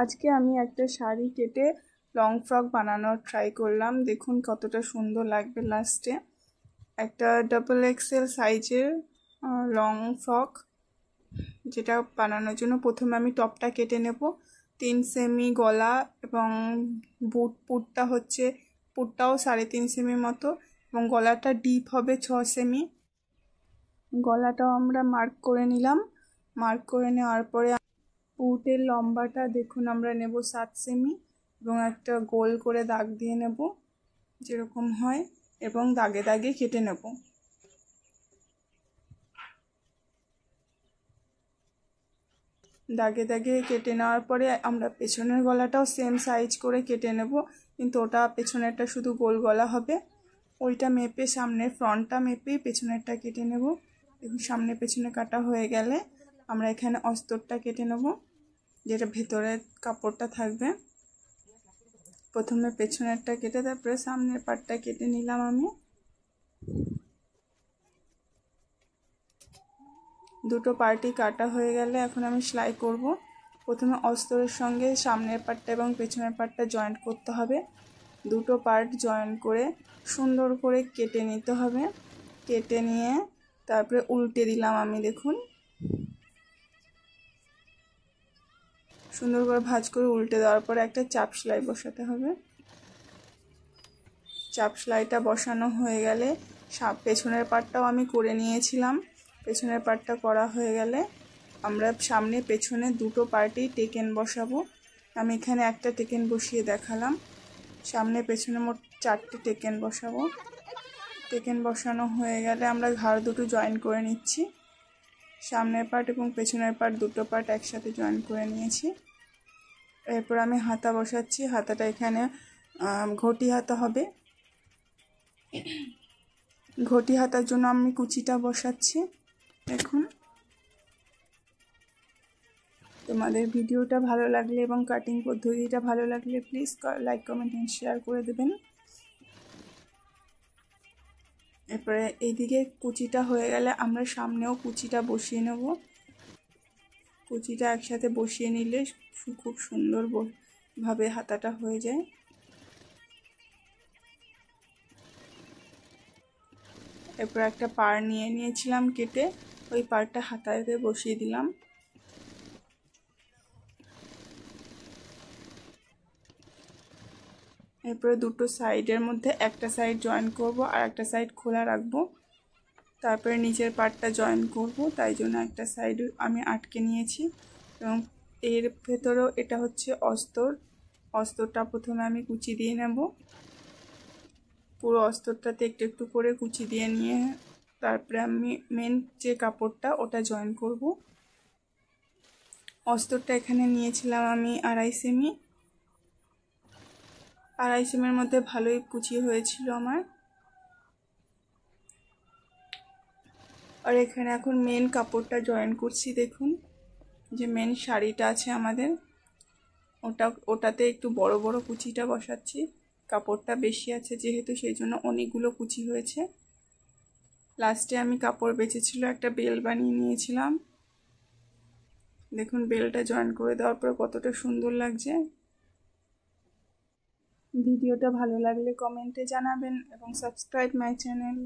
আজকে আমি একটা শাড়ি কেটে লং ফ্রক বানানোর ট্রাই করলাম। দেখুন কতটা সুন্দর লাগবে লাস্টে। একটা XXL সাইজের লং ফ্রক, যেটা বানানোর জন্য প্রথমে আমি টপটা কেটে নেব 3 সেমি গলা, এবং পুটটা হচ্ছে পুটটাও 3.5 সেমি মতো, এবং গলাটা ডিপ হবে 6 সেমি। গলাটাও আমরা মার্ক করে নিলাম। মার্ক করে নেওয়ার পরে পুটের লম্বাটা দেখুন আমরা নেব 7 সেমি, এবং একটা গোল করে দাগ দিয়ে নেব যেরকম হয়, এবং দাগে দাগে কেটে নেব। দাগে দাগে কেটে নেওয়ার পরে আমরা পেছনের গলাটাও সেম সাইজ করে কেটে নেব, কিন্তু ওটা পেছনেরটা শুধু গোল গলা হবে। ওইটা মেপে সামনের ফ্রন্টটা মেপেই পেছনেরটা কেটে নেব। এবং সামনে পেছনে কাটা হয়ে গেলে আমরা এখানে অস্তরটা কেটে নেব, যেটা ভেতরের কাপড়টা থাকবে। প্রথমে পেছনেরটা কেটে তারপরে সামনের পাটটা কেটে নিলাম আমি। দুটো পার্টই কাটা হয়ে গেলে এখন আমি সেলাই করব। প্রথমে অস্তরের সঙ্গে সামনের পাটটা এবং পেছনের পাটটা জয়েন্ট করতে হবে। দুটো পার্ট জয়েন্ট করে সুন্দর করে কেটে নিতে হবে। কেটে নিয়ে তারপরে উল্টে দিলাম আমি। দেখুন সুন্দর করে ভাঁজ করে উল্টে দেওয়ার পরে একটা চাপ সেলাই বসাতে হবে। চাপ সেলাইটা বসানো হয়ে গেলে পেছনের পাটটাও আমি করে নিয়েছিলাম। পেছনের পাটটা করা হয়ে গেলে আমরা সামনে পেছনে দুটো পার্টেই টেকেন বসাবো। আমি এখানে একটা টেকেন বসিয়ে দেখালাম। সামনে পেছনে মোট 4টে টেকেন বসাবো। টেকেন বসানো হয়ে গেলে আমরা ঘাড় দুটো জয়েন করে নিচ্ছি। সামনের পার্ট এবং পেছনের পার্ট দুটো পার্ট একসাথে জয়েন করে নিয়েছি। এরপর আমি হাতা বসাচ্ছি। হাতাটা এখানে ঘটি হাতা হবে। ঘটি হাতার জন্য আমি কুচিটা বসাচ্ছি। দেখুন, তোমাদের ভিডিওটা ভালো লাগলে এবং কাটিং পদ্ধতিটা ভালো লাগলে please like, comment and share করে দেবেন। এরপরে এইদিকে কুচিটা হয়ে গেলে আমরা সামনেও কুচিটা বসিয়ে নেব। কুচিটা একসাথে বসিয়ে নিলে খুব সুন্দর ভাবে হাতাটা হয়ে যায়। এরপর একটা পাড় নিয়েছিলাম কেটে, ওই পাড়টা হাতাতে বসিয়ে দিলাম। এরপরে দুটো সাইডের মধ্যে একটা সাইড জয়েন করব আর একটা সাইড খোলা রাখবো। তারপরে নিচের পার্টটা জয়েন করব, তাই জন্য একটা সাইড আমি আটকে নিয়েছি। এবং এর ভেতরেও এটা হচ্ছে অস্তর। অস্তরটা প্রথমে আমি কুচি দিয়ে নেব। পুরো অস্তরটাতে একটু একটু করে কুচি দিয়ে নিয়ে তারপরে আমি মেন যে কাপড়টা ওটা জয়েন করব। অস্তরটা এখানে নিয়েছিলাম আমি 2.5 সেমি। 2.5 সেমির মধ্যে ভালোই কুচি হয়েছিল আমার। আর এখানে এখন মেন কাপড়টা জয়েন করছি। দেখুন, যে মেন শাড়িটা আছে আমাদের, ওটাতে একটু বড় বড় কুচিটা বসাচ্ছি। কাপড়টা বেশি আছে যেহেতু, সেই জন্য অনেকগুলো কুচি হয়েছে। লাস্টে আমি কাপড় বেঁচেছিল, একটা বেল বানিয়ে নিয়েছিলাম। দেখুন বেলটা জয়েন করে দেওয়ার পর কতটা সুন্দর লাগছে। ভিডিওটা ভালো লাগলে কমেন্টে জানাবেন এবং সাবস্ক্রাইব মাই চ্যানেল।